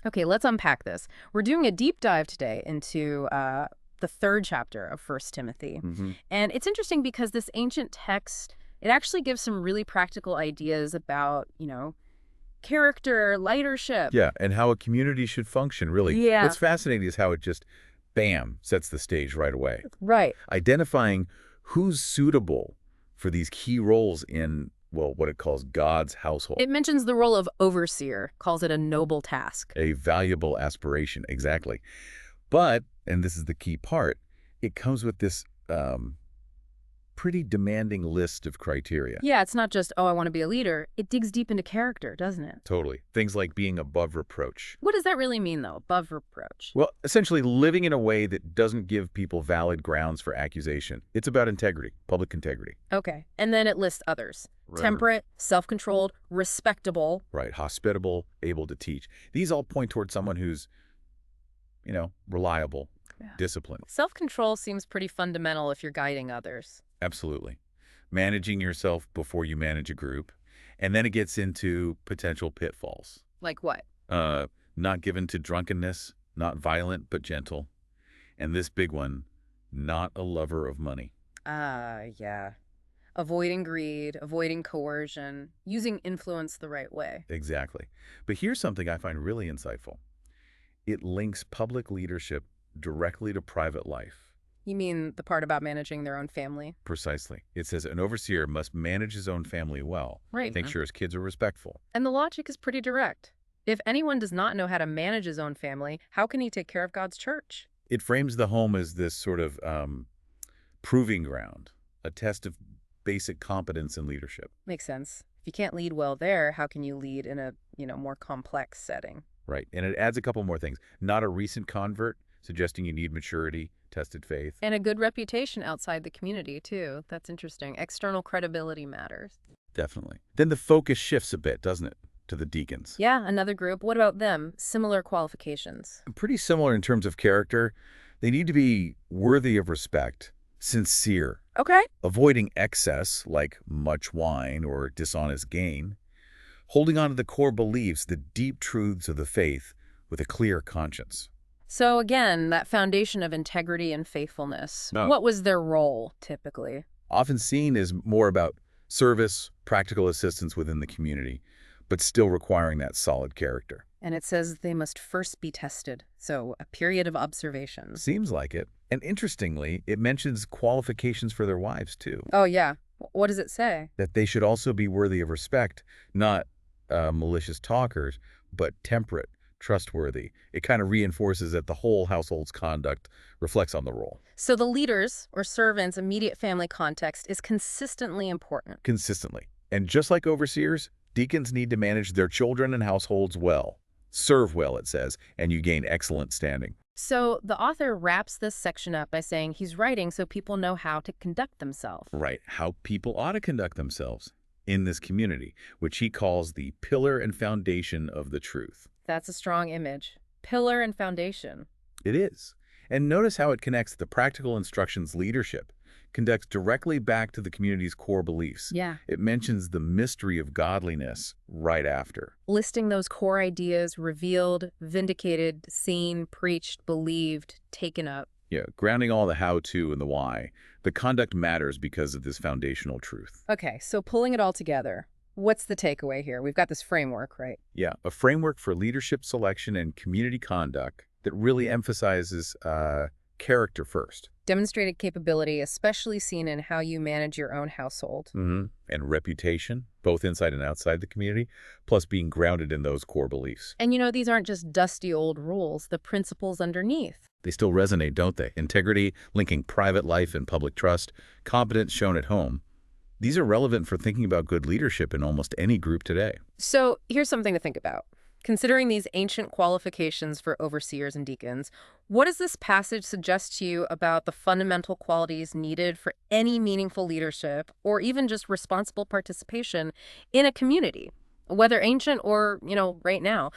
Okay, let's unpack this. We're doing a deep dive today into the third chapter of First Timothy. And it's interesting because this ancient text, it actually gives some really practical ideas about, character, leadership. Yeah, and how a community should function, really. Yeah. What's fascinating is how it just, bam, sets the stage right away. Right. Identifying who's suitable for these key roles in, well, what it calls God's household. It mentions the role of overseer, calls it a noble task. A valuable aspiration, exactly. But, and this is the key part, it comes with this pretty demanding list of criteria. Yeah, it's not just, oh, I want to be a leader. It digs deep into character, doesn't it? Totally. Things like being above reproach. What does that really mean, though, above reproach? Well, essentially living in a way that doesn't give people valid grounds for accusation. It's about integrity, public integrity. Okay. And then it lists others. Right. Temperate, self-controlled, respectable. Right. Hospitable, able to teach. These all point towards someone who's, reliable, disciplined. Self-control seems pretty fundamental if you're guiding others. Absolutely. Managing yourself before you manage a group. And then it gets into potential pitfalls. Like what? Not given to drunkenness, not violent, but gentle. And this big one, not a lover of money. Yeah. Avoiding greed, avoiding coercion, using influence the right way. Exactly. But here's something I find really insightful. It links public leadership directly to private life. You mean the part about managing their own family? Precisely. It says an overseer must manage his own family well. Right. Make sure his kids are respectful. And the logic is pretty direct. If anyone does not know how to manage his own family, how can he take care of God's church? It frames the home as this sort of proving ground, a test of basic competence in leadership. Makes sense. If you can't lead well there, how can you lead in a, more complex setting? Right. And it adds a couple more things. Not a recent convert, suggesting you need maturity, tested faith. And a good reputation outside the community, too. That's interesting. External credibility matters. Definitely. Then the focus shifts a bit, doesn't it, to the deacons? Yeah, another group. What about them? Similar qualifications. Pretty similar in terms of character. They need to be worthy of respect, sincere, Okay. avoiding excess, like much wine or dishonest gain, holding on to the core beliefs, the deep truths of the faith with a clear conscience. So again, that foundation of integrity and faithfulness. No. What was their role, typically? Often seen as more about service, practical assistance within the community, but still requiring that solid character. And it says they must first be tested, so a period of observation. Seems like it. And interestingly, it mentions qualifications for their wives, too. Oh, yeah. What does it say? That they should also be worthy of respect, not malicious talkers, but temperate, trustworthy. It kind of reinforces that the whole household's conduct reflects on the role. So the leader's or servant's immediate family context is consistently important. Consistently. And just like overseers, deacons need to manage their children and households well. Serve well, it says, and you gain excellent standing. So the author wraps this section up by saying he's writing so people know how to conduct themselves. Right. How people ought to conduct themselves in this community, which he calls the pillar and foundation of the truth. That's a strong image. Pillar and foundation. It is. And notice how it connects the practical instructions leadership, conducts directly back to the community's core beliefs. Yeah. It mentions the mystery of godliness right after. Listing those core ideas revealed, vindicated, seen, preached, believed, taken up. Yeah, grounding all the how-to and the why. The conduct matters because of this foundational truth. Okay, so pulling it all together, what's the takeaway here? We've got this framework, right? Yeah, a framework for leadership selection and community conduct that really emphasizes character first. Demonstrated capability, especially seen in how you manage your own household. And reputation, both inside and outside the community, plus being grounded in those core beliefs. And these aren't just dusty old rules, the principles underneath. They still resonate, don't they? Integrity, linking private life and public trust, competence shown at home. These are relevant for thinking about good leadership in almost any group today. So here's something to think about. Considering these ancient qualifications for overseers and deacons, what does this passage suggest to you about the fundamental qualities needed for any meaningful leadership or even just responsible participation in a community, whether ancient or, right now?